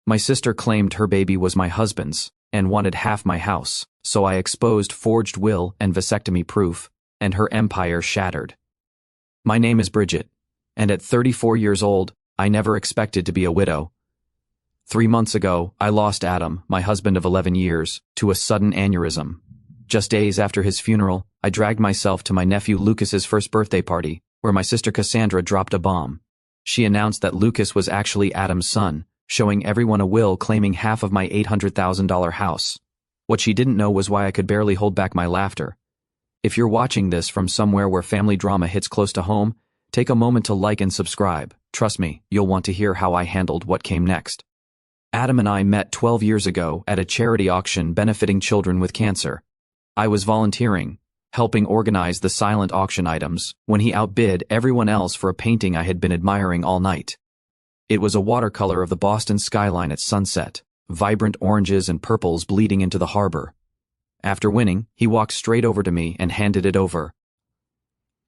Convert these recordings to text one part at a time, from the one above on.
My sister claimed her baby was my husband's and wanted half my house, so I exposed forged will and vasectomy proof, and her empire shattered. My name is Bridget, and at 34 years old, I never expected to be a widow. 3 months ago, I lost Adam, my husband of 11 years, to a sudden aneurysm. Just days after his funeral, I dragged myself to my nephew Lucas's first birthday party, where my sister Cassandra dropped a bomb. She announced that Lucas was actually Adam's son, showing everyone a will claiming half of my $800,000 house. What she didn't know was why I could barely hold back my laughter. If you're watching this from somewhere where family drama hits close to home, take a moment to like and subscribe. Trust me, you'll want to hear how I handled what came next. Adam and I met 12 years ago at a charity auction benefiting children with cancer. I was volunteering, helping organize the silent auction items, when he outbid everyone else for a painting I had been admiring all night. It was a watercolor of the Boston skyline at sunset, vibrant oranges and purples bleeding into the harbor. After winning, he walked straight over to me and handed it over.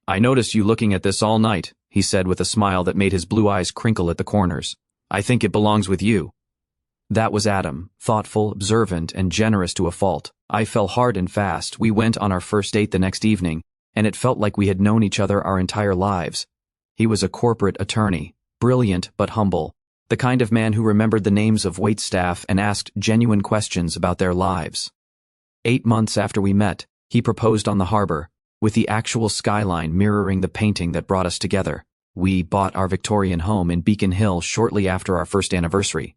"I noticed you looking at this all night," he said with a smile that made his blue eyes crinkle at the corners. "I think it belongs with you." That was Adam, thoughtful, observant, and generous to a fault. I fell hard and fast. We went on our first date the next evening, and it felt like we had known each other our entire lives. He was a corporate attorney, brilliant but humble, the kind of man who remembered the names of waitstaff and asked genuine questions about their lives. 8 months after we met, he proposed on the harbor, with the actual skyline mirroring the painting that brought us together. We bought our Victorian home in Beacon Hill shortly after our first anniversary.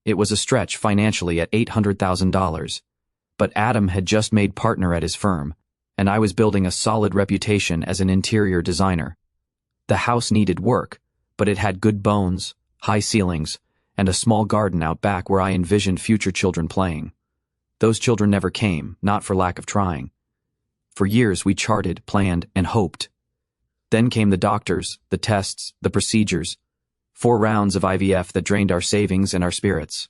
It was a stretch financially at $800,000, but Adam had just made partner at his firm, and I was building a solid reputation as an interior designer. The house needed work, but it had good bones, high ceilings, and a small garden out back where I envisioned future children playing. Those children never came, not for lack of trying. For years we charted, planned, and hoped. Then came the doctors, the tests, the procedures, 4 rounds of IVF that drained our savings and our spirits.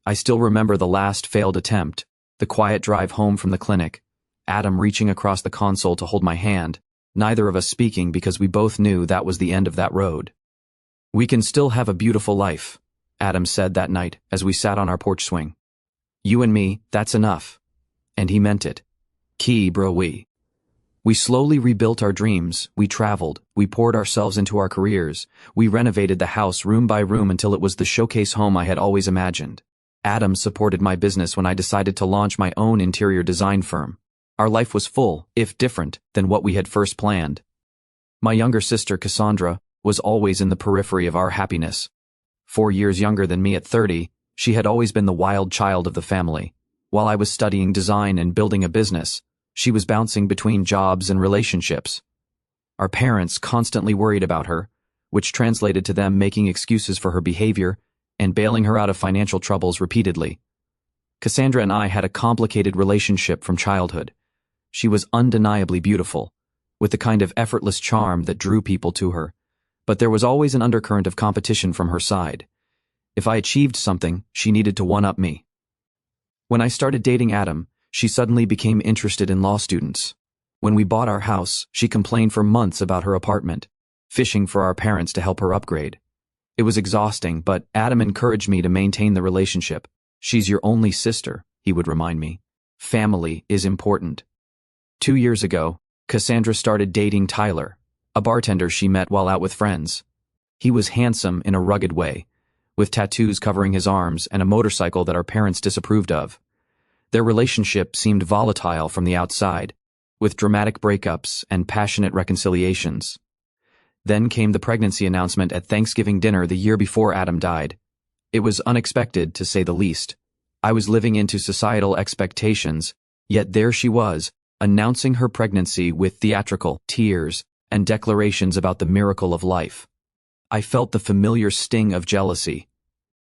I still remember the last failed attempt, the quiet drive home from the clinic, Adam reaching across the console to hold my hand, neither of us speaking because we both knew that was the end of that road. "We can still have a beautiful life," Adam said that night as we sat on our porch swing. "You and me, that's enough." And he meant it. Key, bro, we. We slowly rebuilt our dreams, we traveled, we poured ourselves into our careers, we renovated the house room by room until it was the showcase home I had always imagined. Adam supported my business when I decided to launch my own interior design firm. Our life was full, if different, than what we had first planned. My younger sister, Cassandra, was always in the periphery of our happiness. 4 years younger than me at 30, she had always been the wild child of the family. While I was studying design and building a business, she was bouncing between jobs and relationships. Our parents constantly worried about her, which translated to them making excuses for her behavior and bailing her out of financial troubles repeatedly. Cassandra and I had a complicated relationship from childhood. She was undeniably beautiful, with the kind of effortless charm that drew people to her, but there was always an undercurrent of competition from her side. If I achieved something, she needed to one-up me. When I started dating Adam, she suddenly became interested in law students. When we bought our house, she complained for months about her apartment, fishing for our parents to help her upgrade. It was exhausting, but Adam encouraged me to maintain the relationship. "She's your only sister," he would remind me. "Family is important." 2 years ago, Cassandra started dating Tyler, a bartender she met while out with friends. He was handsome in a rugged way, with tattoos covering his arms and a motorcycle that our parents disapproved of. Their relationship seemed volatile from the outside, with dramatic breakups and passionate reconciliations. Then came the pregnancy announcement at Thanksgiving dinner the year before Adam died. It was unexpected, to say the least. I was living into societal expectations, yet there she was, announcing her pregnancy with theatrical tears and declarations about the miracle of life. I felt the familiar sting of jealousy.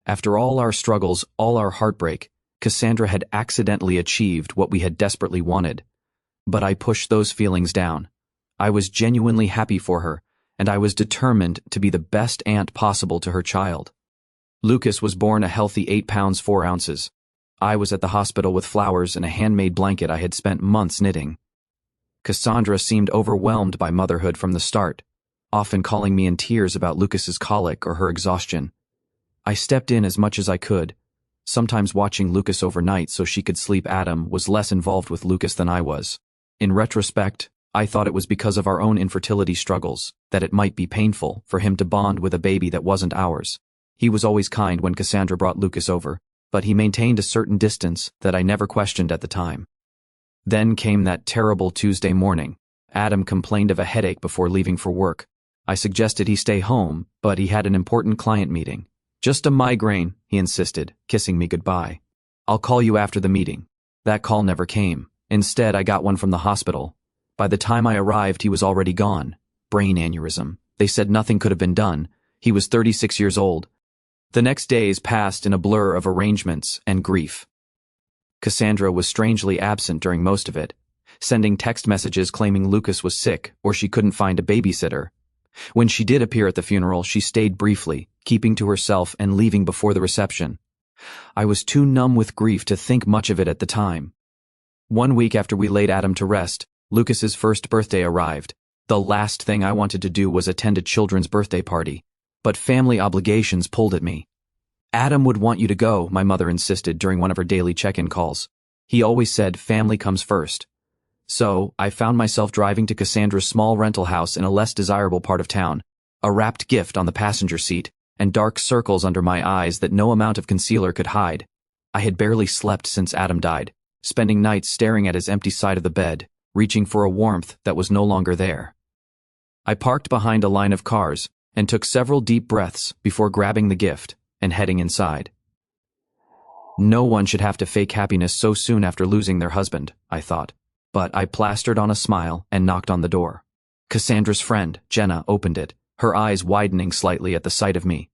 After all our struggles, all our heartbreak, Cassandra had accidentally achieved what we had desperately wanted. But I pushed those feelings down. I was genuinely happy for her, and I was determined to be the best aunt possible to her child. Lucas was born a healthy 8 pounds 4 ounces. I was at the hospital with flowers and a handmade blanket I had spent months knitting. Cassandra seemed overwhelmed by motherhood from the start, often calling me in tears about Lucas's colic or her exhaustion. I stepped in as much as I could, sometimes watching Lucas overnight so she could sleep. Adam was less involved with Lucas than I was. In retrospect, I thought it was because of our own infertility struggles, that it might be painful for him to bond with a baby that wasn't ours. He was always kind when Cassandra brought Lucas over, but he maintained a certain distance that I never questioned at the time. Then came that terrible Tuesday morning. Adam complained of a headache before leaving for work. I suggested he stay home, but he had an important client meeting. "Just a migraine," he insisted, kissing me goodbye. "I'll call you after the meeting." That call never came. Instead, I got one from the hospital. By the time I arrived, he was already gone. Brain aneurysm. They said nothing could have been done. He was 36 years old. The next days passed in a blur of arrangements and grief. Cassandra was strangely absent during most of it, sending text messages claiming Lucas was sick or she couldn't find a babysitter. When she did appear at the funeral, she stayed briefly, keeping to herself and leaving before the reception. I was too numb with grief to think much of it at the time. 1 week after we laid Adam to rest, Lucas's first birthday arrived. The last thing I wanted to do was attend a children's birthday party, but family obligations pulled at me. "Adam would want you to go," my mother insisted during one of her daily check-in calls. "He always said family comes first." So, I found myself driving to Cassandra's small rental house in a less desirable part of town, a wrapped gift on the passenger seat, and dark circles under my eyes that no amount of concealer could hide. I had barely slept since Adam died, spending nights staring at his empty side of the bed, reaching for a warmth that was no longer there. I parked behind a line of cars and took several deep breaths before grabbing the gift and heading inside. No one should have to fake happiness so soon after losing their husband, I thought. But I plastered on a smile and knocked on the door. Cassandra's friend, Jenna, opened it, her eyes widening slightly at the sight of me.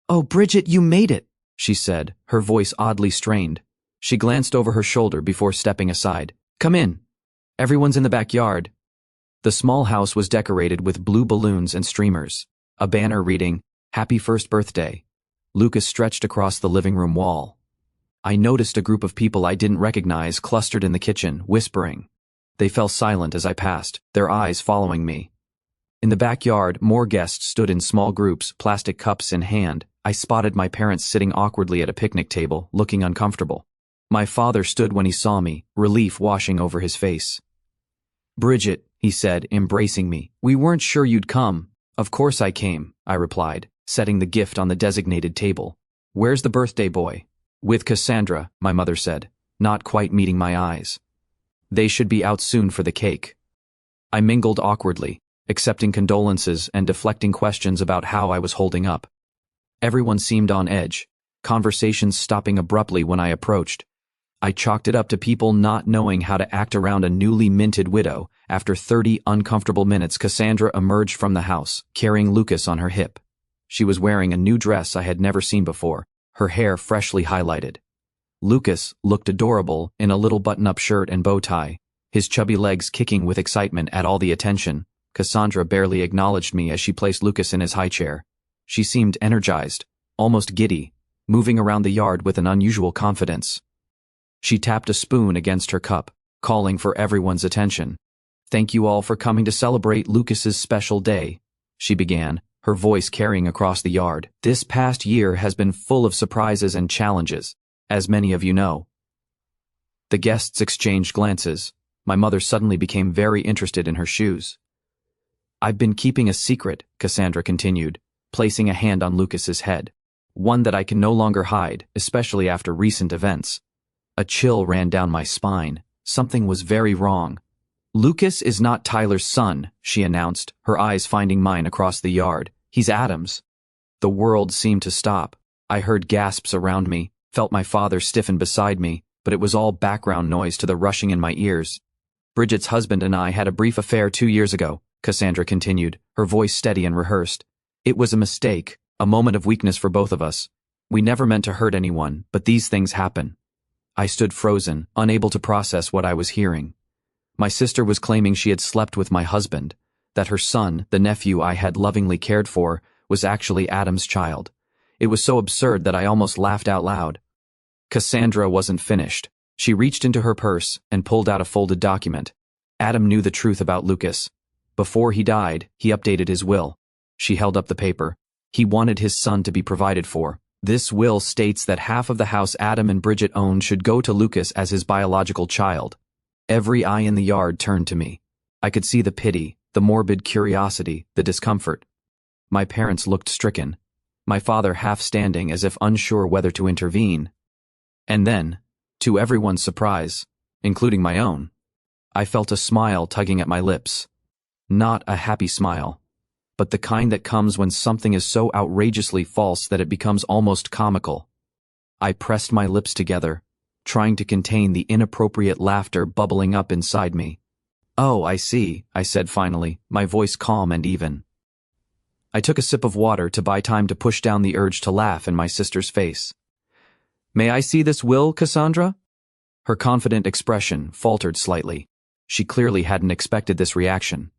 "Oh, Bridget, you made it," she said, her voice oddly strained. She glanced over her shoulder before stepping aside. "Come in. Everyone's in the backyard." The small house was decorated with blue balloons and streamers. A banner reading, "Happy First Birthday." Lucas stretched across the living room wall. I noticed a group of people I didn't recognize clustered in the kitchen, whispering. They fell silent as I passed, their eyes following me. In the backyard, more guests stood in small groups, plastic cups in hand. I spotted my parents sitting awkwardly at a picnic table, looking uncomfortable. My father stood when he saw me, relief washing over his face. "Bridget," he said, embracing me, "we weren't sure you'd come." "Of course I came," I replied, setting the gift on the designated table. "Where's the birthday boy?" "With Cassandra," my mother said, not quite meeting my eyes. "They should be out soon for the cake." I mingled awkwardly, accepting condolences and deflecting questions about how I was holding up. Everyone seemed on edge, conversations stopping abruptly when I approached. I chalked it up to people not knowing how to act around a newly minted widow. After 30 uncomfortable minutes, Cassandra emerged from the house, carrying Lucas on her hip. She was wearing a new dress I had never seen before, her hair freshly highlighted. Lucas looked adorable in a little button-up shirt and bow tie, his chubby legs kicking with excitement at all the attention. Cassandra barely acknowledged me as she placed Lucas in his high chair. She seemed energized, almost giddy, moving around the yard with an unusual confidence. She tapped a spoon against her cup, calling for everyone's attention. "Thank you all for coming to celebrate Lucas's special day," she began, her voice carrying across the yard. "This past year has been full of surprises and challenges, as many of you know." The guests exchanged glances. My mother suddenly became very interested in her shoes. "I've been keeping a secret," Cassandra continued, placing a hand on Lucas's head. "One that I can no longer hide, especially after recent events." A chill ran down my spine. Something was very wrong. "Lucas is not Tyler's son," she announced, her eyes finding mine across the yard. "He's Adam's." The world seemed to stop. I heard gasps around me, felt my father stiffen beside me, but it was all background noise to the rushing in my ears. "Bridget's husband and I had a brief affair 2 years ago," Cassandra continued, her voice steady and rehearsed. "It was a mistake, a moment of weakness for both of us. We never meant to hurt anyone, but these things happen." I stood frozen, unable to process what I was hearing. My sister was claiming she had slept with my husband, that her son, the nephew I had lovingly cared for, was actually Adam's child. It was so absurd that I almost laughed out loud. Cassandra wasn't finished. She reached into her purse and pulled out a folded document. Adam knew the truth about Lucas. Before he died, he updated his will. She held up the paper. He wanted his son to be provided for, This will states that half of the house Adam and Bridget owned should go to Lucas as his biological child. Every eye in the yard turned to me. I could see the pity, the morbid curiosity, the discomfort. My parents looked stricken, my father half standing as if unsure whether to intervene. And then, to everyone's surprise, including my own, I felt a smile tugging at my lips. Not a happy smile, but the kind that comes when something is so outrageously false that it becomes almost comical. I pressed my lips together, trying to contain the inappropriate laughter bubbling up inside me. "Oh, I see," I said finally, my voice calm and even. I took a sip of water to buy time to push down the urge to laugh in my sister's face. "May I see this will, Cassandra?" Her confident expression faltered slightly. She clearly hadn't expected this reaction.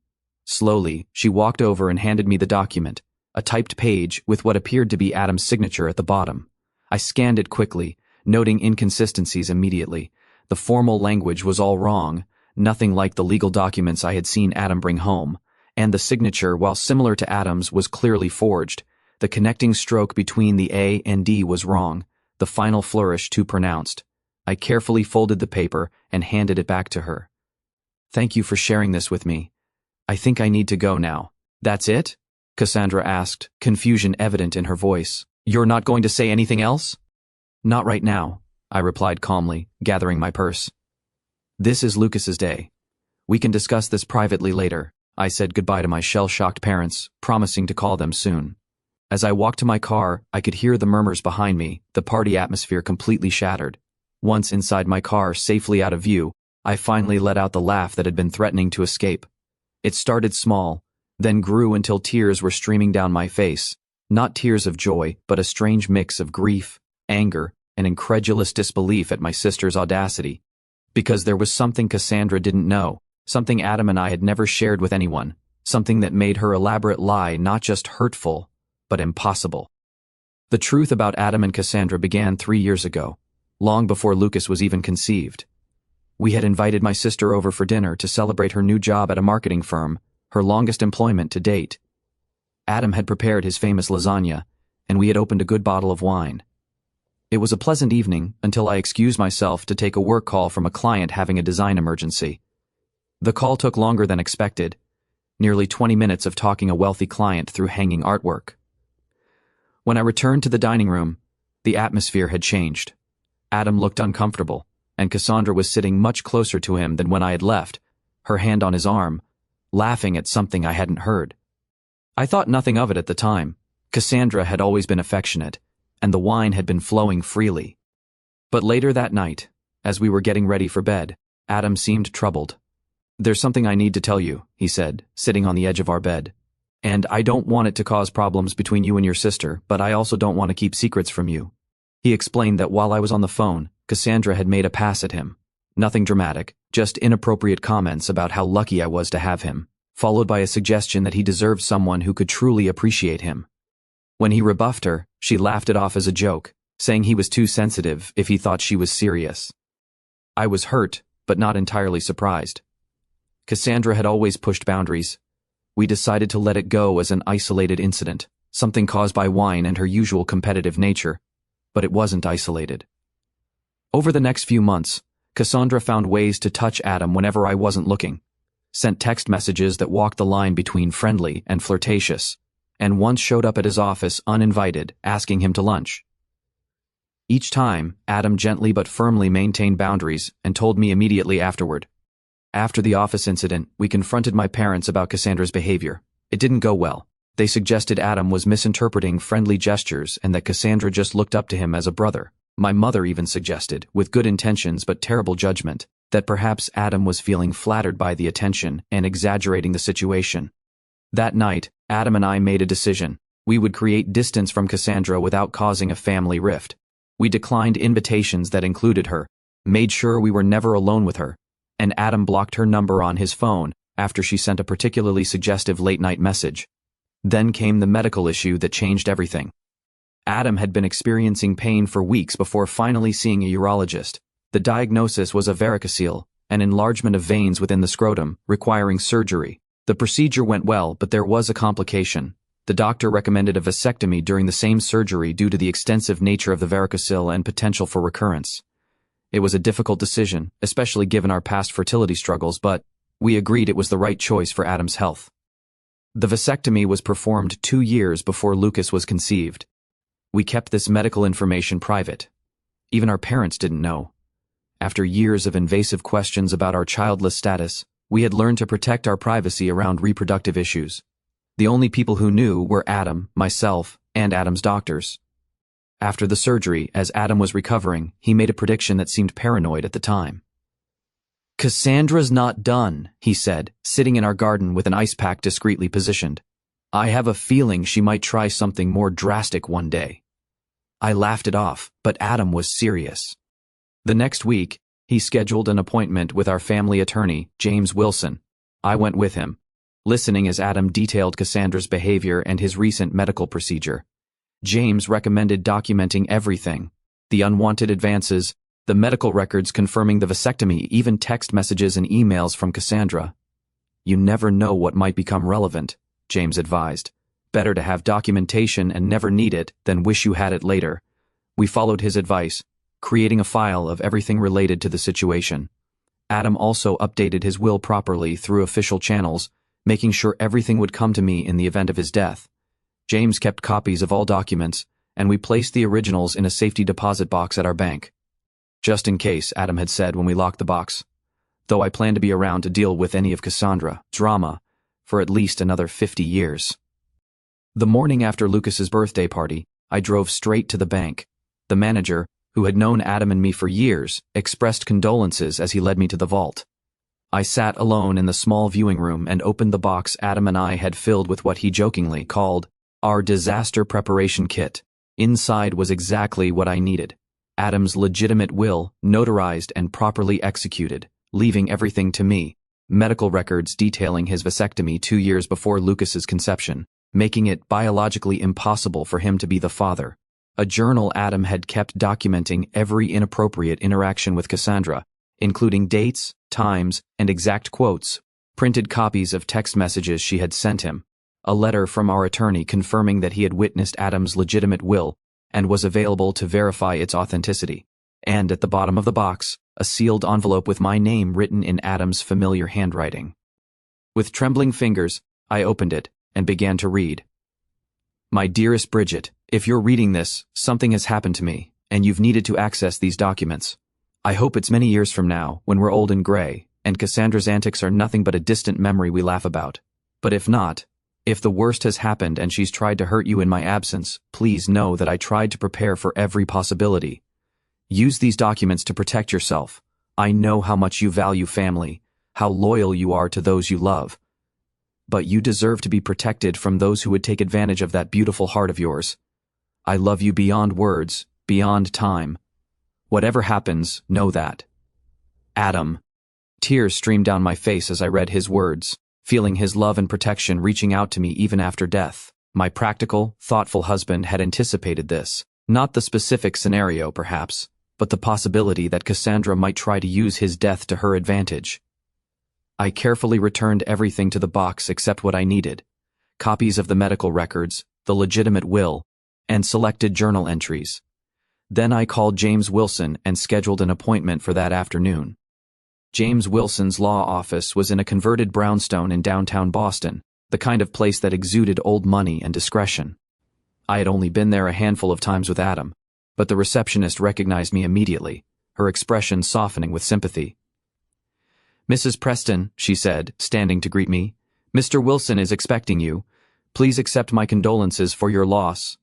Slowly, she walked over and handed me the document, a typed page with what appeared to be Adam's signature at the bottom. I scanned it quickly, noting inconsistencies immediately. The formal language was all wrong, nothing like the legal documents I had seen Adam bring home, and the signature, while similar to Adam's, was clearly forged. The connecting stroke between the A and D was wrong, the final flourish too pronounced. I carefully folded the paper and handed it back to her. "Thank you for sharing this with me. I think I need to go now." "That's it?" Cassandra asked, confusion evident in her voice. "You're not going to say anything else?" "Not right now," I replied calmly, gathering my purse. "This is Lucas's day. We can discuss this privately later." I said goodbye to my shell-shocked parents, promising to call them soon. As I walked to my car, I could hear the murmurs behind me, the party atmosphere completely shattered. Once inside my car, safely out of view, I finally let out the laugh that had been threatening to escape. It started small, then grew until tears were streaming down my face. Not tears of joy, but a strange mix of grief, anger, and incredulous disbelief at my sister's audacity. Because there was something Cassandra didn't know, something Adam and I had never shared with anyone, something that made her elaborate lie not just hurtful, but impossible. The truth about Adam and Cassandra began 3 years ago, long before Lucas was even conceived. We had invited my sister over for dinner to celebrate her new job at a marketing firm, her longest employment to date. Adam had prepared his famous lasagna, and we had opened a good bottle of wine. It was a pleasant evening until I excused myself to take a work call from a client having a design emergency. The call took longer than expected, nearly 20 minutes of talking a wealthy client through hanging artwork. When I returned to the dining room, the atmosphere had changed. Adam looked uncomfortable, and Cassandra was sitting much closer to him than when I had left, her hand on his arm, laughing at something I hadn't heard. I thought nothing of it at the time. Cassandra had always been affectionate, and the wine had been flowing freely. But later that night, as we were getting ready for bed, Adam seemed troubled. "There's something I need to tell you," he said, sitting on the edge of our bed. "And I don't want it to cause problems between you and your sister, but I also don't want to keep secrets from you." He explained that while I was on the phone, Cassandra had made a pass at him. Nothing dramatic, just inappropriate comments about how lucky I was to have him, followed by a suggestion that he deserved someone who could truly appreciate him. When he rebuffed her, she laughed it off as a joke, saying he was too sensitive if he thought she was serious. I was hurt, but not entirely surprised. Cassandra had always pushed boundaries. We decided to let it go as an isolated incident, something caused by wine and her usual competitive nature, but it wasn't isolated. Over the next few months, Cassandra found ways to touch Adam whenever I wasn't looking, sent text messages that walked the line between friendly and flirtatious, and once showed up at his office uninvited, asking him to lunch. Each time, Adam gently but firmly maintained boundaries and told me immediately afterward. After the office incident, we confronted my parents about Cassandra's behavior. It didn't go well. They suggested Adam was misinterpreting friendly gestures and that Cassandra just looked up to him as a brother. My mother even suggested, with good intentions but terrible judgment, that perhaps Adam was feeling flattered by the attention and exaggerating the situation. That night, Adam and I made a decision. We would create distance from Cassandra without causing a family rift. We declined invitations that included her, made sure we were never alone with her, and Adam blocked her number on his phone after she sent a particularly suggestive late-night message. Then came the medical issue that changed everything. Adam had been experiencing pain for weeks before finally seeing a urologist. The diagnosis was a varicocele, an enlargement of veins within the scrotum, requiring surgery. The procedure went well, but there was a complication. The doctor recommended a vasectomy during the same surgery due to the extensive nature of the varicocele and potential for recurrence. It was a difficult decision, especially given our past fertility struggles, but we agreed it was the right choice for Adam's health. The vasectomy was performed 2 years before Lucas was conceived. We kept this medical information private. Even our parents didn't know. After years of invasive questions about our childless status, we had learned to protect our privacy around reproductive issues. The only people who knew were Adam, myself, and Adam's doctors. After the surgery, as Adam was recovering, he made a prediction that seemed paranoid at the time. "Cassandra's not done," he said, sitting in our garden with an ice pack discreetly positioned. "I have a feeling she might try something more drastic one day." I laughed it off, but Adam was serious. The next week, he scheduled an appointment with our family attorney, James Wilson. I went with him, listening as Adam detailed Cassandra's behavior and his recent medical procedure. James recommended documenting everything: the unwanted advances, the medical records confirming the vasectomy, even text messages and emails from Cassandra. "You never know what might become relevant," James advised. "Better to have documentation and never need it than wish you had it later." We followed his advice, creating a file of everything related to the situation. Adam also updated his will properly through official channels, making sure everything would come to me in the event of his death. James kept copies of all documents, and we placed the originals in a safety deposit box at our bank. "Just in case," Adam had said when we locked the box, "though I plan to be around to deal with any of Cassandra's drama for at least another 50 years. The morning after Lucas's birthday party, I drove straight to the bank. The manager, who had known Adam and me for years, expressed condolences as he led me to the vault. I sat alone in the small viewing room and opened the box Adam and I had filled with what he jokingly called our disaster preparation kit. Inside was exactly what I needed: Adam's legitimate will, notarized and properly executed, leaving everything to me: medical records detailing his vasectomy 2 years before Lucas's conception, making it biologically impossible for him to be the father; a journal Adam had kept documenting every inappropriate interaction with Cassandra, including dates, times, and exact quotes; printed copies of text messages she had sent him; a letter from our attorney confirming that he had witnessed Adam's legitimate will and was available to verify its authenticity; and at the bottom of the box, a sealed envelope with my name written in Adam's familiar handwriting. With trembling fingers, I opened it and began to read. "My dearest Bridget, if you're reading this, something has happened to me, and you've needed to access these documents. I hope it's many years from now, when we're old and gray, and Cassandra's antics are nothing but a distant memory we laugh about. But if not, if the worst has happened and she's tried to hurt you in my absence, please know that I tried to prepare for every possibility. Use these documents to protect yourself. I know how much you value family, how loyal you are to those you love. But you deserve to be protected from those who would take advantage of that beautiful heart of yours. I love you beyond words, beyond time. Whatever happens, know that. Adam." Tears streamed down my face as I read his words, feeling his love and protection reaching out to me even after death. My practical, thoughtful husband had anticipated this, not the specific scenario, perhaps, but the possibility that Cassandra might try to use his death to her advantage. I carefully returned everything to the box except what I needed: copies of the medical records, the legitimate will, and selected journal entries. Then I called James Wilson and scheduled an appointment for that afternoon. James Wilson's law office was in a converted brownstone in downtown Boston, the kind of place that exuded old money and discretion. I had only been there a handful of times with Adam, but the receptionist recognized me immediately, her expression softening with sympathy. "Mrs. Preston," she said, standing to greet me, "Mr. Wilson is expecting you. Please accept my condolences for your loss."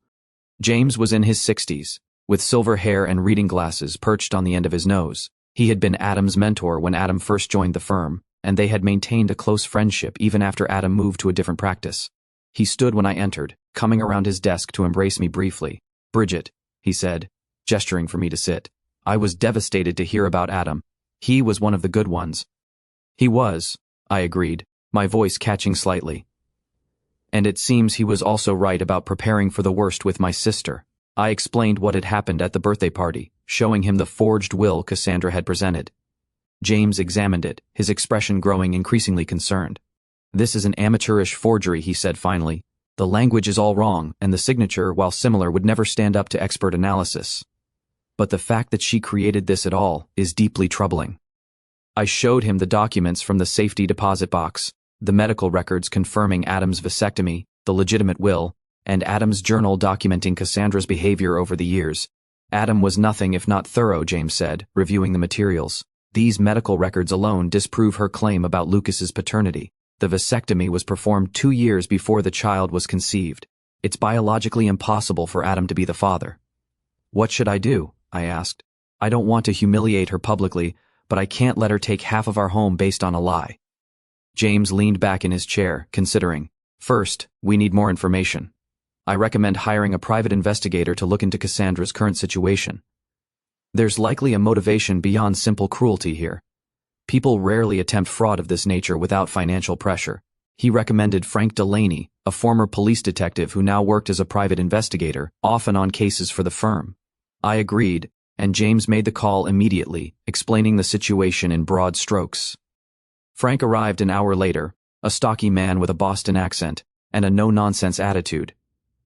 James was in his 60s, with silver hair and reading glasses perched on the end of his nose. He had been Adam's mentor when Adam first joined the firm, and they had maintained a close friendship even after Adam moved to a different practice. He stood when I entered, coming around his desk to embrace me briefly. "Bridget," he said, gesturing for me to sit. I was devastated to hear about Adam. He was one of the good ones. "He was," I agreed, my voice catching slightly. "And it seems he was also right about preparing for the worst with my sister." I explained what had happened at the birthday party, showing him the forged will Cassandra had presented. James examined it, his expression growing increasingly concerned. "This is an amateurish forgery," he said finally. The language is all wrong, and the signature, while similar, would never stand up to expert analysis. But the fact that she created this at all is deeply troubling. I showed him the documents from the safety deposit box, the medical records confirming Adam's vasectomy, the legitimate will, and Adam's journal documenting Cassandra's behavior over the years. Adam was nothing if not thorough, James said, reviewing the materials. These medical records alone disprove her claim about Lucas's paternity. The vasectomy was performed 2 years before the child was conceived. It's biologically impossible for Adam to be the father. What should I do? I asked. I don't want to humiliate her publicly, but I can't let her take half of our home based on a lie. James leaned back in his chair, considering. First, we need more information. I recommend hiring a private investigator to look into Cassandra's current situation. There's likely a motivation beyond simple cruelty here. People rarely attempt fraud of this nature without financial pressure. He recommended Frank Delaney, a former police detective who now worked as a private investigator, often on cases for the firm. I agreed, and James made the call immediately, explaining the situation in broad strokes. Frank arrived an hour later, a stocky man with a Boston accent and a no-nonsense attitude.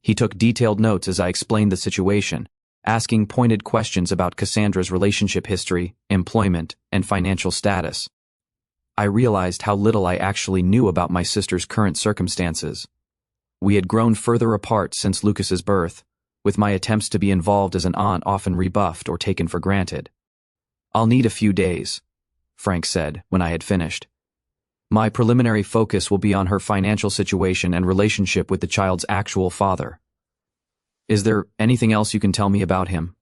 He took detailed notes as I explained the situation, asking pointed questions about Cassandra's relationship history, employment, and financial status. I realized how little I actually knew about my sister's current circumstances. We had grown further apart since Lucas's birth, with my attempts to be involved as an aunt often rebuffed or taken for granted. I'll need a few days, Frank said when I had finished. My preliminary focus will be on her financial situation and relationship with the child's actual father. Is there anything else you can tell me about him?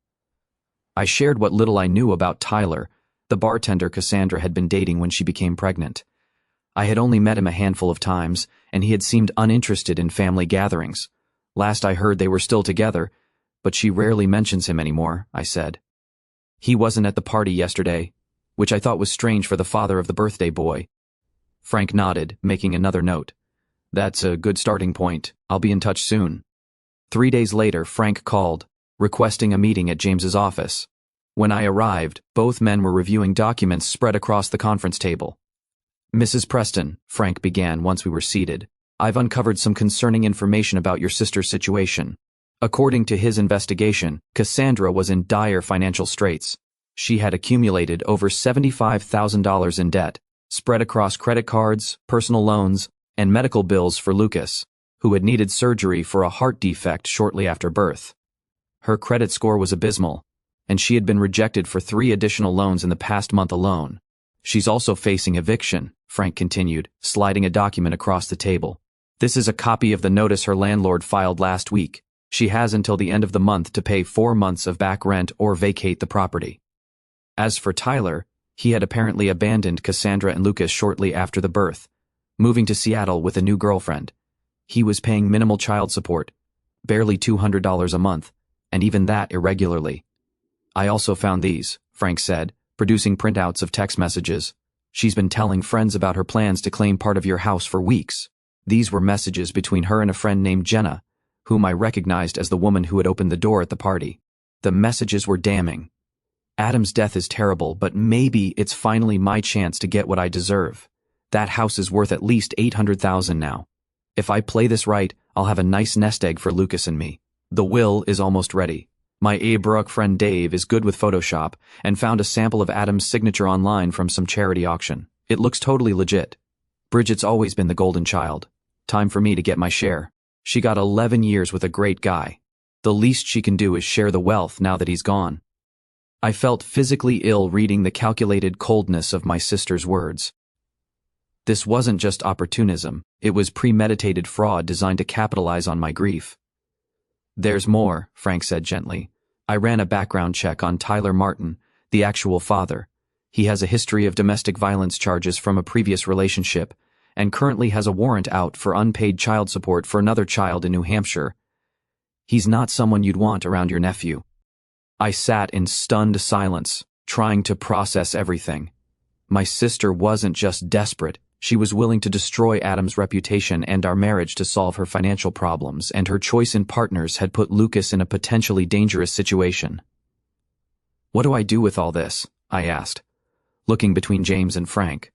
I shared what little I knew about Tyler, the bartender Cassandra had been dating when she became pregnant. I had only met him a handful of times, and he had seemed uninterested in family gatherings. Last I heard they were still together, but she rarely mentions him anymore, I said. He wasn't at the party yesterday, which I thought was strange for the father of the birthday boy. Frank nodded, making another note. That's a good starting point. I'll be in touch soon. 3 days later, Frank called, requesting a meeting at James's office. When I arrived, both men were reviewing documents spread across the conference table. Mrs. Preston, Frank began once we were seated, I've uncovered some concerning information about your sister's situation. According to his investigation, Cassandra was in dire financial straits. She had accumulated over $75,000 in debt, spread across credit cards, personal loans, and medical bills for Lucas, who had needed surgery for a heart defect shortly after birth. Her credit score was abysmal, and she had been rejected for 3 additional loans in the past month alone. She's also facing eviction, Frank continued, sliding a document across the table. This is a copy of the notice her landlord filed last week. She has until the end of the month to pay 4 months of back rent or vacate the property. As for Tyler, he had apparently abandoned Cassandra and Lucas shortly after the birth, moving to Seattle with a new girlfriend. He was paying minimal child support, barely $200 a month, and even that irregularly. I also found these, Frank said, producing printouts of text messages. She's been telling friends about her plans to claim part of your house for weeks. These were messages between her and a friend named Jenna, whom I recognized as the woman who had opened the door at the party. The messages were damning. Adam's death is terrible, but maybe it's finally my chance to get what I deserve. That house is worth at least $800,000 now. If I play this right, I'll have a nice nest egg for Lucas and me. The will is almost ready. My Abrook friend Dave is good with Photoshop and found a sample of Adam's signature online from some charity auction. It looks totally legit. Bridget's always been the golden child. Time for me to get my share. She got 11 years with a great guy. The least she can do is share the wealth now that he's gone. I felt physically ill reading the calculated coldness of my sister's words. This wasn't just opportunism, it was premeditated fraud designed to capitalize on my grief. There's more, Frank said gently. I ran a background check on Tyler Martin, the actual father. He has a history of domestic violence charges from a previous relationship, and currently has a warrant out for unpaid child support for another child in New Hampshire. He's not someone you'd want around your nephew. I sat in stunned silence, trying to process everything. My sister wasn't just desperate. She was willing to destroy Adam's reputation and our marriage to solve her financial problems, and her choice in partners had put Lucas in a potentially dangerous situation. What do I do with all this? I asked, looking between James and Frank.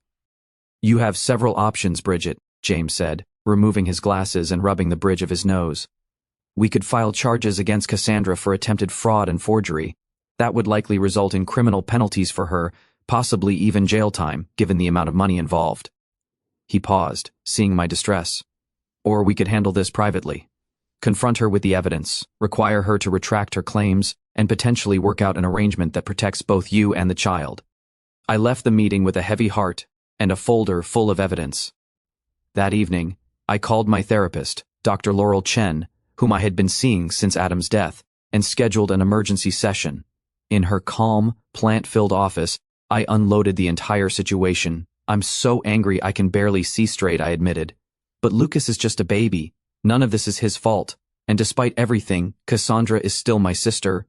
You have several options, Bridget, James said, removing his glasses and rubbing the bridge of his nose. We could file charges against Cassandra for attempted fraud and forgery. That would likely result in criminal penalties for her, possibly even jail time, given the amount of money involved. He paused, seeing my distress. Or we could handle this privately. Confront her with the evidence, require her to retract her claims, and potentially work out an arrangement that protects both you and the child. I left the meeting with a heavy heart and a folder full of evidence. That evening, I called my therapist, Dr. Laurel Chen, whom I had been seeing since Adam's death, and scheduled an emergency session. In her calm, plant-filled office, I unloaded the entire situation. "I'm so angry I can barely see straight," I admitted. "But Lucas is just a baby. None of this is his fault. And despite everything, Cassandra is still my sister."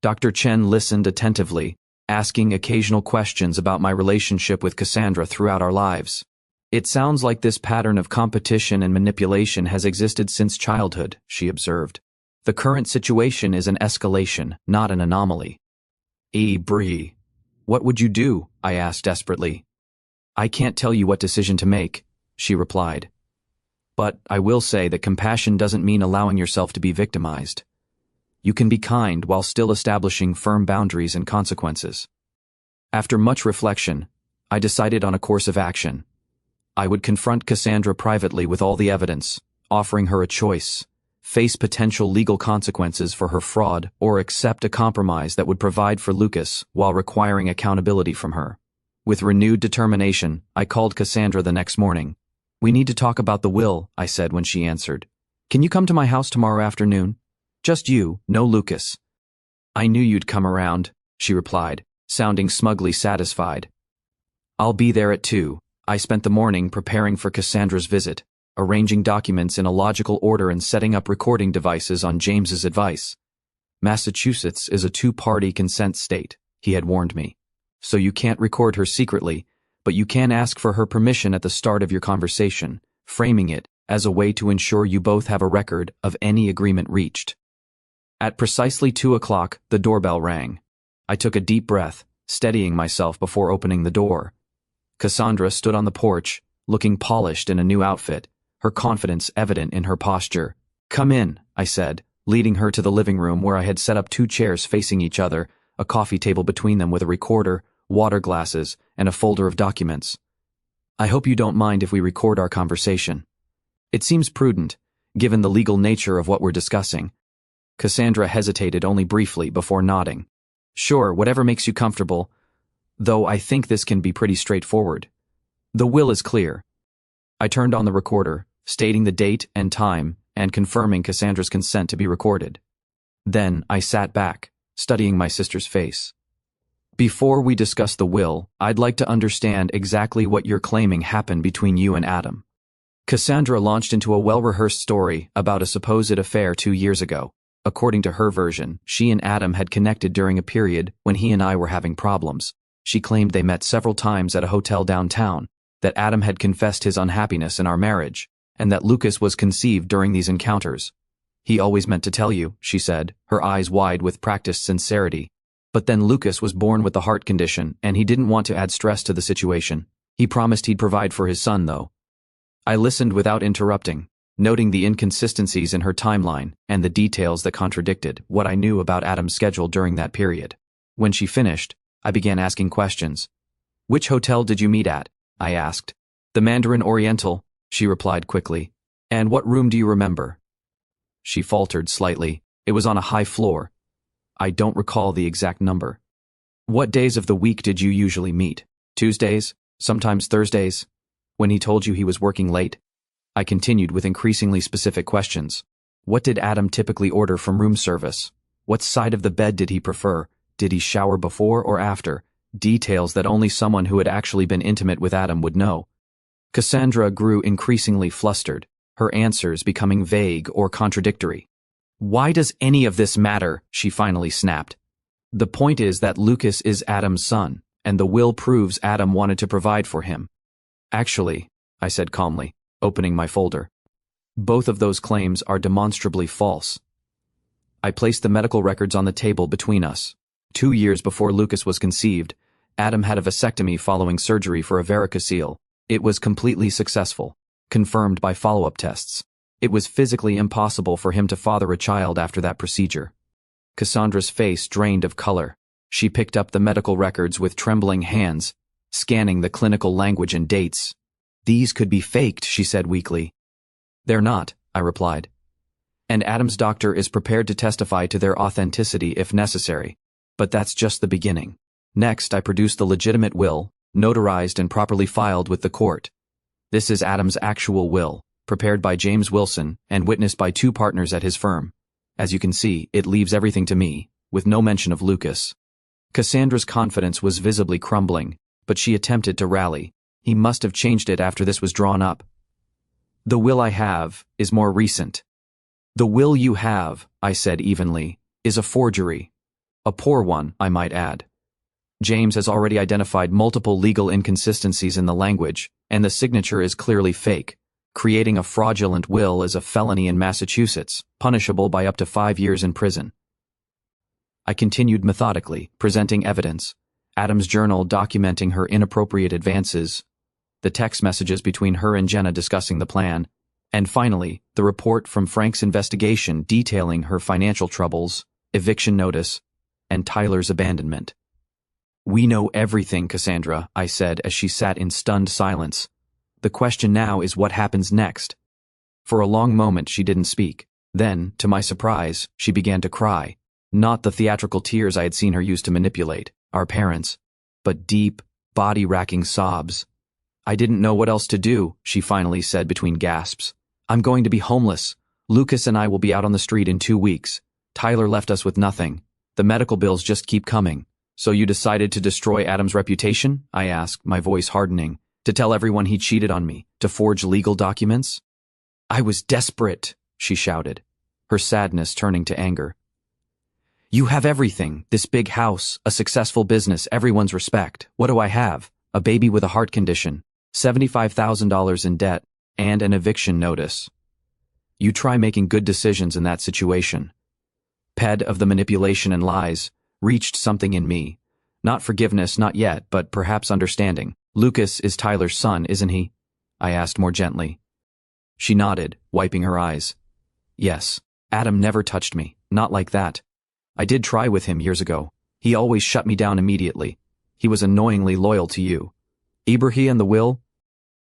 Dr. Chen listened attentively, asking occasional questions about my relationship with Cassandra throughout our lives. "It sounds like this pattern of competition and manipulation has existed since childhood," she observed. "The current situation is an escalation, not an anomaly." Bree, what would you do?" I asked desperately. "I can't tell you what decision to make," she replied. "But I will say that compassion doesn't mean allowing yourself to be victimized. You can be kind while still establishing firm boundaries and consequences." After much reflection, I decided on a course of action. I would confront Cassandra privately with all the evidence, offering her a choice: face potential legal consequences for her fraud or accept a compromise that would provide for Lucas while requiring accountability from her. With renewed determination, I called Cassandra the next morning. "We need to talk about the will," I said when she answered. "Can you come to my house tomorrow afternoon? Just you, no Lucas." "I knew you'd come around," she replied, sounding smugly satisfied. "I'll be there at 2. I spent the morning preparing for Cassandra's visit, arranging documents in a logical order and setting up recording devices on James's advice. "Massachusetts is a 2-party consent state," he had warned me. "So you can't record her secretly, but you can ask for her permission at the start of your conversation, framing it as a way to ensure you both have a record of any agreement reached." At precisely 2 o'clock, the doorbell rang. I took a deep breath, steadying myself before opening the door. Cassandra stood on the porch, looking polished in a new outfit, her confidence evident in her posture. "Come in," I said, leading her to the living room where I had set up 2 chairs facing each other, a coffee table between them with a recorder, water glasses, and a folder of documents. "I hope you don't mind if we record our conversation. It seems prudent, given the legal nature of what we're discussing." Cassandra hesitated only briefly before nodding. "Sure, whatever makes you comfortable, though I think this can be pretty straightforward. The will is clear." I turned on the recorder, stating the date and time and confirming Cassandra's consent to be recorded. Then I sat back, studying my sister's face. "Before we discuss the will, I'd like to understand exactly what you're claiming happened between you and Adam." Cassandra launched into a well-rehearsed story about a supposed affair 2 years ago. According to her version, she and Adam had connected during a period when he and I were having problems. She claimed they met several times at a hotel downtown, that Adam had confessed his unhappiness in our marriage, and that Lucas was conceived during these encounters. "He always meant to tell you," she said, her eyes wide with practiced sincerity. "But then Lucas was born with the heart condition, and he didn't want to add stress to the situation. He promised he'd provide for his son, though." I listened without interrupting, noting the inconsistencies in her timeline and the details that contradicted what I knew about Adam's schedule during that period. When she finished, I began asking questions. "Which hotel did you meet at?" I asked. "The Mandarin Oriental," she replied quickly. "And what room do you remember?" She faltered slightly. "It was on a high floor. I don't recall the exact number." "What days of the week did you usually meet? Tuesdays? Sometimes Thursdays? When he told you he was working late?" I continued with increasingly specific questions. "What did Adam typically order from room service? What side of the bed did he prefer? Did he shower before or after?" Details that only someone who had actually been intimate with Adam would know. Cassandra grew increasingly flustered, her answers becoming vague or contradictory. "Why does any of this matter?" she finally snapped. "The point is that Lucas is Adam's son, and the will proves Adam wanted to provide for him." "Actually," I said calmly, opening my folder, "both of those claims are demonstrably false." I placed the medical records on the table between us. 2 years before Lucas was conceived, Adam had a vasectomy following surgery for a varicocele. It was completely successful. confirmed by follow-up tests. It was physically impossible for him to father a child after that procedure. Cassandra's face drained of color. She picked up the medical records with trembling hands, scanning the clinical language and dates. "These could be faked," she said weakly. "They're not," I replied. "And Adam's doctor is prepared to testify to their authenticity if necessary. But that's just the beginning." Next, I produced the legitimate will, notarized and properly filed with the court. This is Adam's actual will, prepared by James Wilson and witnessed by 2 partners at his firm. As you can see, it leaves everything to me, with no mention of Lucas. Cassandra's confidence was visibly crumbling, but she attempted to rally. He must have changed it after this was drawn up. "The will I have is more recent." "The will you have," I said evenly, "is a forgery. A poor one, I might add. James has already identified multiple legal inconsistencies in the language, and the signature is clearly fake. Creating a fraudulent will is a felony in Massachusetts, punishable by up to 5 years in prison." I continued methodically, presenting evidence. Adam's journal documenting her inappropriate advances, the text messages between her and Jenna discussing the plan, and finally, the report from Frank's investigation detailing her financial troubles, eviction notice, and Tyler's abandonment. "We know everything, Cassandra," I said as she sat in stunned silence. "The question now is what happens next." For a long moment she didn't speak. Then, to my surprise, she began to cry. Not the theatrical tears I had seen her use to manipulate our parents, but deep, body-racking sobs. "I didn't know what else to do," she finally said between gasps. "I'm going to be homeless. Lucas and I will be out on the street in 2 weeks. Tyler left us with nothing. The medical bills just keep coming." "So you decided to destroy Adam's reputation?" I asked, my voice hardening. "To tell everyone he cheated on me? To forge legal documents?" "I was desperate," she shouted, her sadness turning to anger. "You have everything, this big house, a successful business, everyone's respect. What do I have? A baby with a heart condition, $75,000 in debt, and an eviction notice. You try making good decisions in that situation." Ped of the manipulation and lies reached something in me. Not forgiveness, not yet, but perhaps understanding. "Lucas is Tyler's son, isn't he?" I asked more gently. She nodded, wiping her eyes. "Yes. Adam never touched me, not like that. I did try with him years ago. He always shut me down immediately. He was annoyingly loyal to you." "Ibrahim and the will?"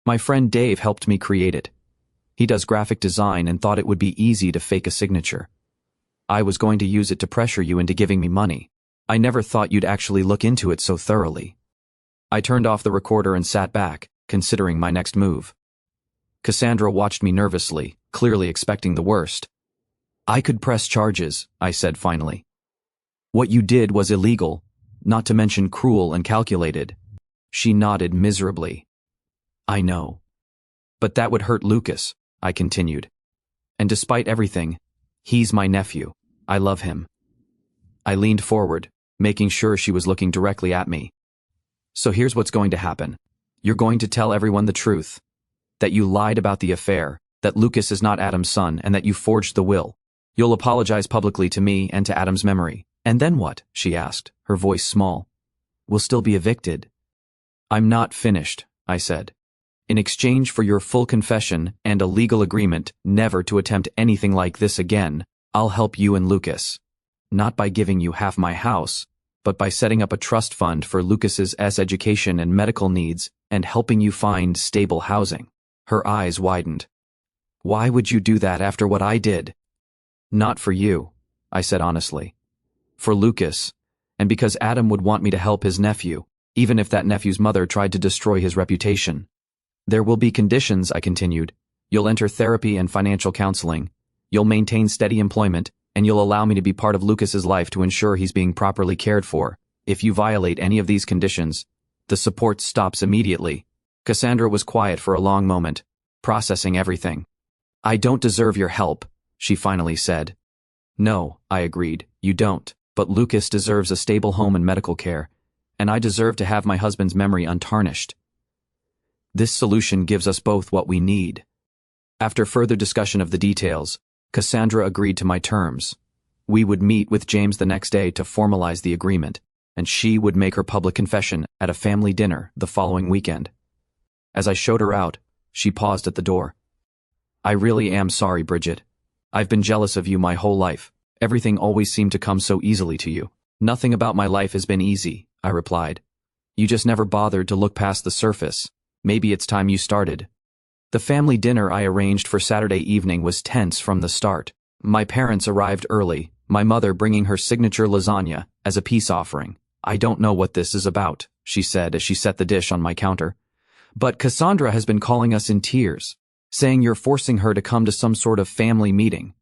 "My friend Dave helped me create it. He does graphic design and thought it would be easy to fake a signature. I was going to use it to pressure you into giving me money. I never thought you'd actually look into it so thoroughly." I turned off the recorder and sat back, considering my next move. Cassandra watched me nervously, clearly expecting the worst. "I could press charges," I said finally. "What you did was illegal, not to mention cruel and calculated." She nodded miserably. "I know. But that would hurt Lucas," I continued. "And despite everything, he's my nephew. I love him." I leaned forward, making sure she was looking directly at me. "So here's what's going to happen. You're going to tell everyone the truth. That you lied about the affair, that Lucas is not Adam's son, and that you forged the will. You'll apologize publicly to me and to Adam's memory. And then what?" she asked, her voice small. "We'll still be evicted." "I'm not finished," I said. "In exchange for your full confession and a legal agreement never to attempt anything like this again, I'll help you and Lucas. Not by giving you half my house, but by setting up a trust fund for Lucas's education and medical needs and helping you find stable housing." Her eyes widened. "Why would you do that after what I did?" "Not for you," I said honestly. "For Lucas, and because Adam would want me to help his nephew, even if that nephew's mother tried to destroy his reputation. There will be conditions," I continued. "You'll enter therapy and financial counseling. You'll maintain steady employment, and you'll allow me to be part of Lucas's life to ensure he's being properly cared for. If you violate any of these conditions, the support stops immediately." Cassandra was quiet for a long moment, processing everything. "I don't deserve your help," she finally said. "No," I agreed, "you don't, but Lucas deserves a stable home and medical care, and I deserve to have my husband's memory untarnished. This solution gives us both what we need." After further discussion of the details, Cassandra agreed to my terms. We would meet with James the next day to formalize the agreement, and she would make her public confession at a family dinner the following weekend. As I showed her out, She paused at the door. I really am sorry, Bridget. I've been jealous of you my whole life. Everything always seemed to come so easily to you. Nothing about my life has been easy, I replied. You just never bothered to look past the surface. Maybe it's time you started. The family dinner I arranged for Saturday evening was tense from the start. My parents arrived early, my mother bringing her signature lasagna as a peace offering. I don't know what this is about, she said as she set the dish on my counter. But Cassandra has been calling us in tears, saying you're forcing her to come to some sort of family meeting.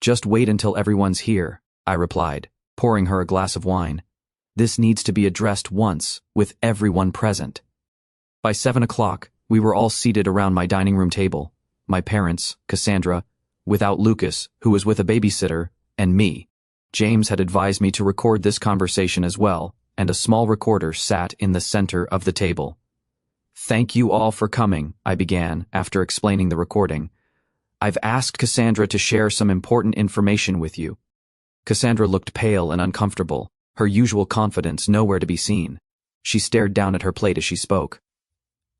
Just wait until everyone's here, I replied, pouring her a glass of wine. This needs to be addressed once, with everyone present. By 7 o'clock, we were all seated around my dining room table. My parents, Cassandra, without Lucas, who was with a babysitter, and me. James had advised me to record this conversation as well, and a small recorder sat in the center of the table. Thank you all for coming, I began, after explaining the recording. I've asked Cassandra to share some important information with you. Cassandra looked pale and uncomfortable, her usual confidence nowhere to be seen. She stared down at her plate as she spoke.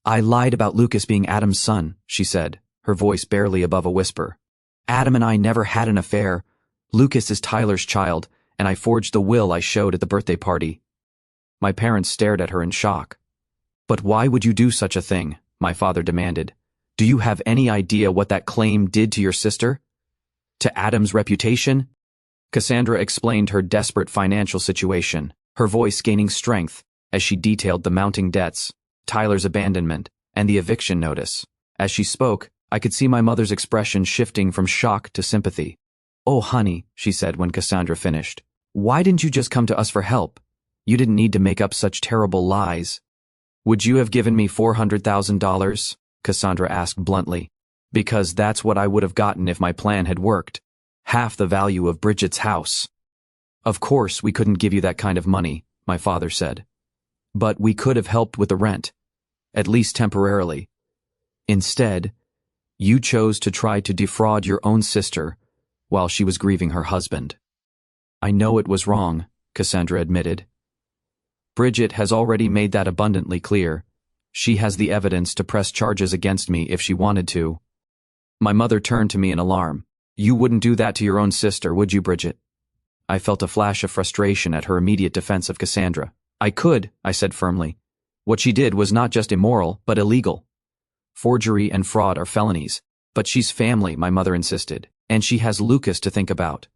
I lied about Lucas being Adam's son, she said, her voice barely above a whisper. Adam and I never had an affair. Lucas is Tyler's child, and I forged the will I showed at the birthday party. My parents stared at her in shock. But why would you do such a thing? My father demanded. Do you have any idea what that claim did to your sister? To Adam's reputation? Cassandra explained her desperate financial situation, her voice gaining strength as she detailed the mounting debts, Tyler's abandonment, and the eviction notice. As she spoke, I could see my mother's expression shifting from shock to sympathy. Oh, honey, she said when Cassandra finished. Why didn't you just come to us for help? You didn't need to make up such terrible lies. Would you have given me $400,000? Cassandra asked bluntly. Because that's what I would have gotten if my plan had worked. Half the value of Bridget's house. Of course we couldn't give you that kind of money, my father said. But we could have helped with the rent, at least temporarily. Instead, you chose to try to defraud your own sister while she was grieving her husband. I know it was wrong, Cassandra admitted. Bridget has already made that abundantly clear. She has the evidence to press charges against me if she wanted to. My mother turned to me in alarm. You wouldn't do that to your own sister, would you, Bridget? I felt a flash of frustration at her immediate defense of Cassandra. I could, I said firmly. What she did was not just immoral, but illegal. Forgery and fraud are felonies. But she's family, my mother insisted, and she has Lucas to think about.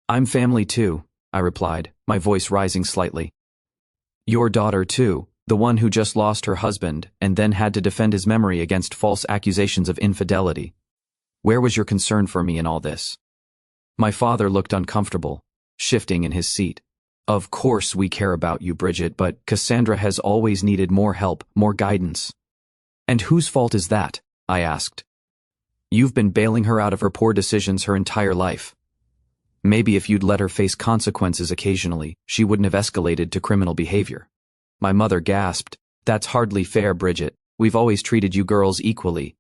I'm family too, I replied, my voice rising slightly. Your daughter too, the one who just lost her husband and then had to defend his memory against false accusations of infidelity. Where was your concern for me in all this? My father looked uncomfortable, shifting in his seat. Of course we care about you, Bridget, but Cassandra has always needed more help, more guidance. And whose fault is that? I asked. You've been bailing her out of her poor decisions her entire life. Maybe if you'd let her face consequences occasionally, she wouldn't have escalated to criminal behavior. My mother gasped. That's hardly fair, Bridget. We've always treated you girls equally.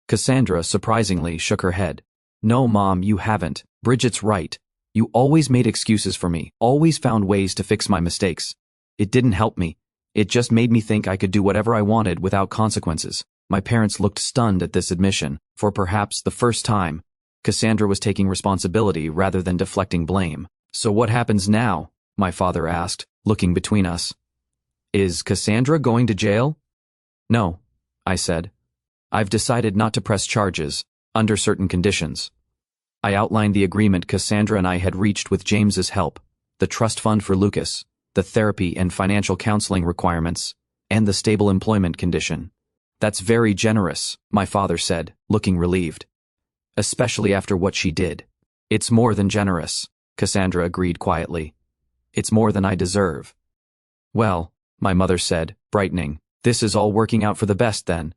Cassandra, surprisingly, shook her head. No, Mom, you haven't. Bridget's right. You always made excuses for me, always found ways to fix my mistakes. It didn't help me. It just made me think I could do whatever I wanted without consequences. My parents looked stunned at this admission. For perhaps the first time, Cassandra was taking responsibility rather than deflecting blame. So what happens now? My father asked, looking between us. Is Cassandra going to jail? No, I said. I've decided not to press charges, under certain conditions. I outlined the agreement Cassandra and I had reached with James's help, the trust fund for Lucas, the therapy and financial counseling requirements, and the stable employment condition. That's very generous, my father said, looking relieved. Especially after what she did. It's more than generous, Cassandra agreed quietly. It's more than I deserve. Well, my mother said, brightening, this is all working out for the best then.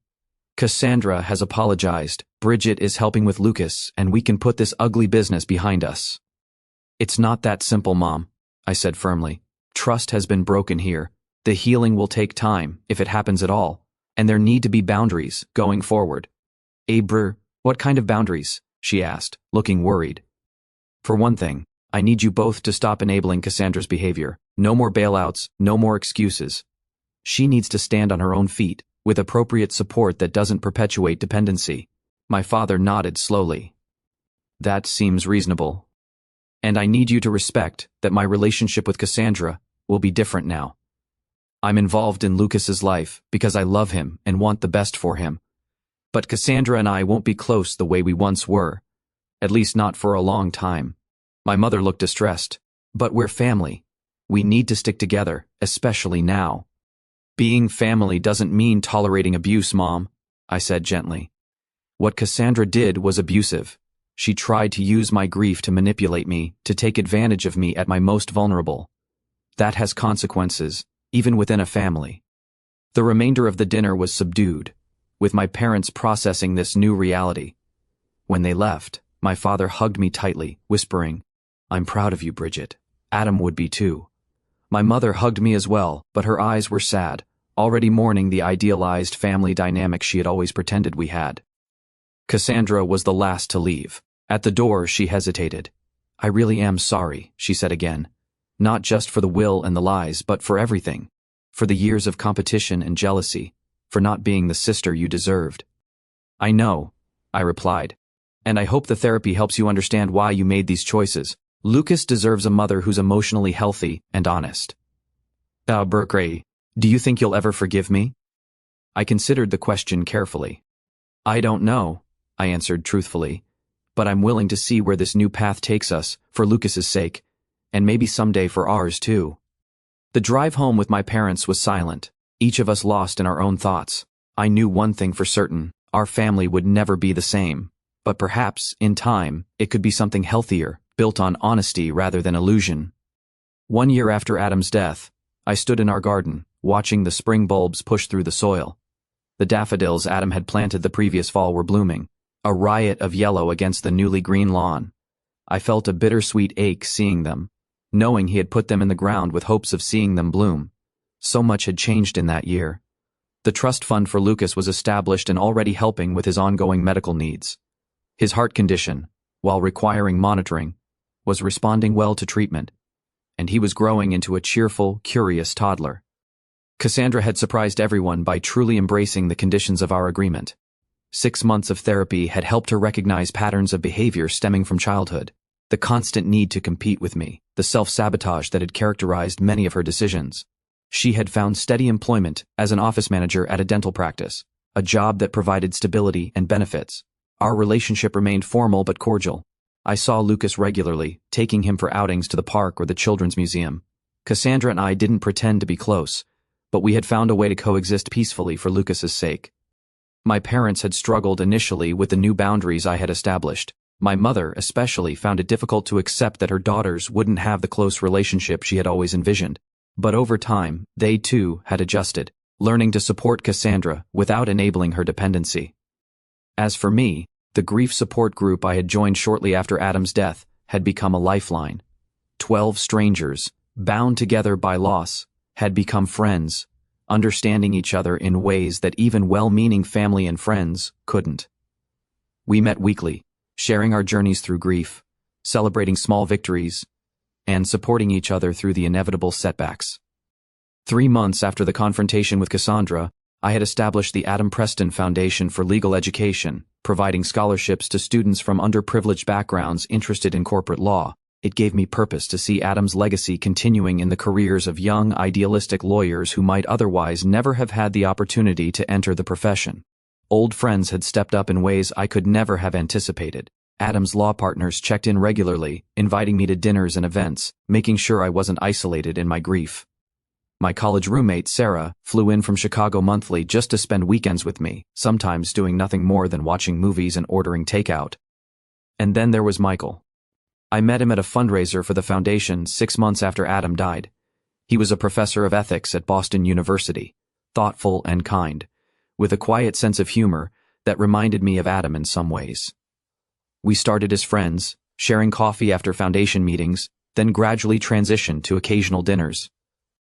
Cassandra has apologized, Bridget is helping with Lucas, and we can put this ugly business behind us. It's not that simple, Mom, I said firmly. Trust has been broken here. The healing will take time, if it happens at all, and there need to be boundaries going forward. What kind of boundaries? She asked, looking worried. For one thing, I need you both to stop enabling Cassandra's behavior. No more bailouts, no more excuses. She needs to stand on her own feet, with appropriate support that doesn't perpetuate dependency. My father nodded slowly. That seems reasonable. And I need you to respect that my relationship with Cassandra will be different now. I'm involved in Lucas's life because I love him and want the best for him. But Cassandra and I won't be close the way we once were, at least not for a long time. My mother looked distressed. But we're family. We need to stick together, especially now. Being family doesn't mean tolerating abuse, Mom, I said gently. What Cassandra did was abusive. She tried to use my grief to manipulate me, to take advantage of me at my most vulnerable. That has consequences, even within a family. The remainder of the dinner was subdued, with my parents processing this new reality. When they left, my father hugged me tightly, whispering, "I'm proud of you, Bridget. Adam would be too." My mother hugged me as well, but her eyes were sad, already mourning the idealized family dynamic she had always pretended we had. Cassandra was the last to leave. At the door, she hesitated. "I really am sorry," she said again. "Not just for the will and the lies, but for everything. For the years of competition and jealousy. For not being the sister you deserved." "I know," I replied. "And I hope the therapy helps you understand why you made these choices. Lucas deserves a mother who's emotionally healthy and honest." Berkeley, do you think you'll ever forgive me?" I considered the question carefully. "I don't know," I answered truthfully. "But I'm willing to see where this new path takes us, for Lucas's sake, and maybe someday for ours too." The drive home with my parents was silent, each of us lost in our own thoughts. I knew one thing for certain: our family would never be the same. But perhaps, in time, it could be something healthier, built on honesty rather than illusion. 1 year after Adam's death, I stood in our garden, watching the spring bulbs push through the soil. The daffodils Adam had planted the previous fall were blooming, a riot of yellow against the newly green lawn. I felt a bittersweet ache seeing them, knowing he had put them in the ground with hopes of seeing them bloom. So much had changed in that year. The trust fund for Lucas was established and already helping with his ongoing medical needs. His heart condition, while requiring monitoring, was responding well to treatment, and he was growing into a cheerful, curious toddler. Cassandra had surprised everyone by truly embracing the conditions of our agreement. 6 months of therapy had helped her recognize patterns of behavior stemming from childhood, the constant need to compete with me, the self-sabotage that had characterized many of her decisions. She had found steady employment as an office manager at a dental practice, a job that provided stability and benefits. Our relationship remained formal but cordial. I saw Lucas regularly, taking him for outings to the park or the children's museum. Cassandra and I didn't pretend to be close, but we had found a way to coexist peacefully for Lucas's sake. My parents had struggled initially with the new boundaries I had established. My mother, especially, found it difficult to accept that her daughters wouldn't have the close relationship she had always envisioned. But over time, they too had adjusted, learning to support Cassandra without enabling her dependency. As for me, the grief support group I had joined shortly after Adam's death had become a lifeline. 12 strangers, bound together by loss, had become friends, understanding each other in ways that even well-meaning family and friends couldn't. We met weekly, sharing our journeys through grief, celebrating small victories, and supporting each other through the inevitable setbacks. 3 months after the confrontation with Cassandra, I had established the Adam Preston Foundation for Legal Education, providing scholarships to students from underprivileged backgrounds interested in corporate law. It gave me purpose to see Adam's legacy continuing in the careers of young, idealistic lawyers who might otherwise never have had the opportunity to enter the profession. Old friends had stepped up in ways I could never have anticipated. Adam's law partners checked in regularly, inviting me to dinners and events, making sure I wasn't isolated in my grief. My college roommate, Sarah, flew in from Chicago monthly just to spend weekends with me, sometimes doing nothing more than watching movies and ordering takeout. And then there was Michael. I met him at a fundraiser for the foundation 6 months after Adam died. He was a professor of ethics at Boston University, thoughtful and kind, with a quiet sense of humor that reminded me of Adam in some ways. We started as friends, sharing coffee after foundation meetings, then gradually transitioned to occasional dinners.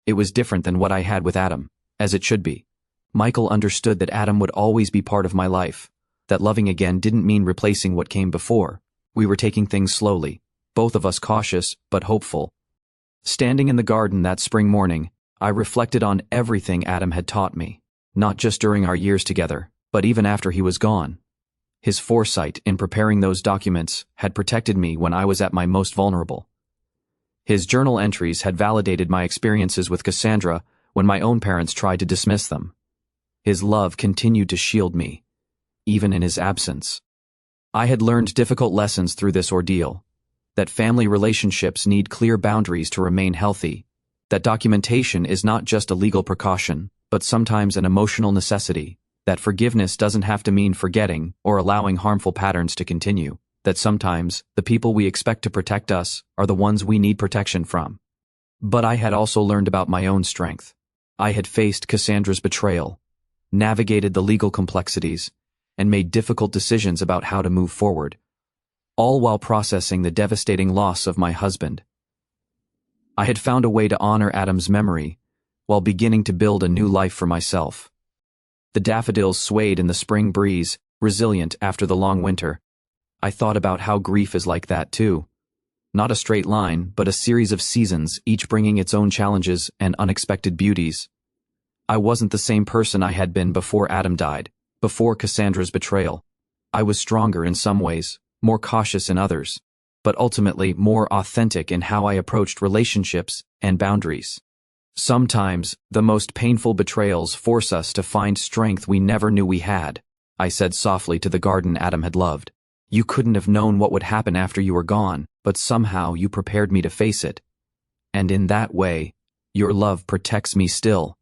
It was different than what I had with Adam, as it should be. Michael understood that Adam would always be part of my life, that loving again didn't mean replacing what came before. We were taking things slowly, both of us cautious but hopeful. Standing in the garden that spring morning, I reflected on everything Adam had taught me. not just during our years together, but even after he was gone. His foresight in preparing those documents had protected me when I was at my most vulnerable. His journal entries had validated my experiences with Cassandra when my own parents tried to dismiss them. His love continued to shield me, even in his absence. I had learned difficult lessons through this ordeal, that family relationships need clear boundaries to remain healthy, that documentation is not just a legal precaution, but sometimes an emotional necessity, that forgiveness doesn't have to mean forgetting or allowing harmful patterns to continue, that sometimes the people we expect to protect us are the ones we need protection from. But I had also learned about my own strength. I had faced Cassandra's betrayal, navigated the legal complexities, and made difficult decisions about how to move forward, all while processing the devastating loss of my husband. I had found a way to honor Adam's memory while beginning to build a new life for myself. The daffodils swayed in the spring breeze, resilient after the long winter. I thought about how grief is like that too. Not a straight line, but a series of seasons, each bringing its own challenges and unexpected beauties. I wasn't the same person I had been before Adam died, before Cassandra's betrayal. I was stronger in some ways, more cautious in others, but ultimately more authentic in how I approached relationships and boundaries. Sometimes, the most painful betrayals force us to find strength we never knew we had, I said softly to the garden Adam had loved. You couldn't have known what would happen after you were gone, but somehow you prepared me to face it. And in that way, your love protects me still.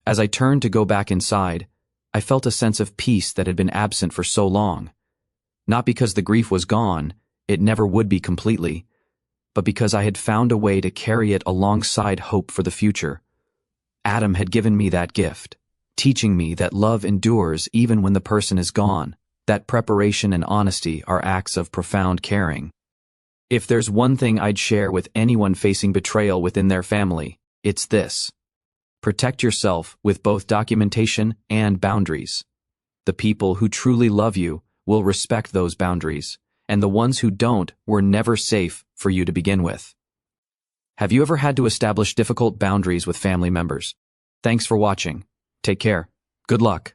As I turned to go back inside, I felt a sense of peace that had been absent for so long. Not because the grief was gone, it never would be completely, but because I had found a way to carry it alongside hope for the future. Adam had given me that gift, teaching me that love endures even when the person is gone, that preparation and honesty are acts of profound caring. If there's one thing I'd share with anyone facing betrayal within their family, it's this. Protect yourself with both documentation and boundaries. The people who truly love you will respect those boundaries, and the ones who don't were never safe for you to begin with. Have you ever had to establish difficult boundaries with family members? Thanks for watching. Take care. Good luck.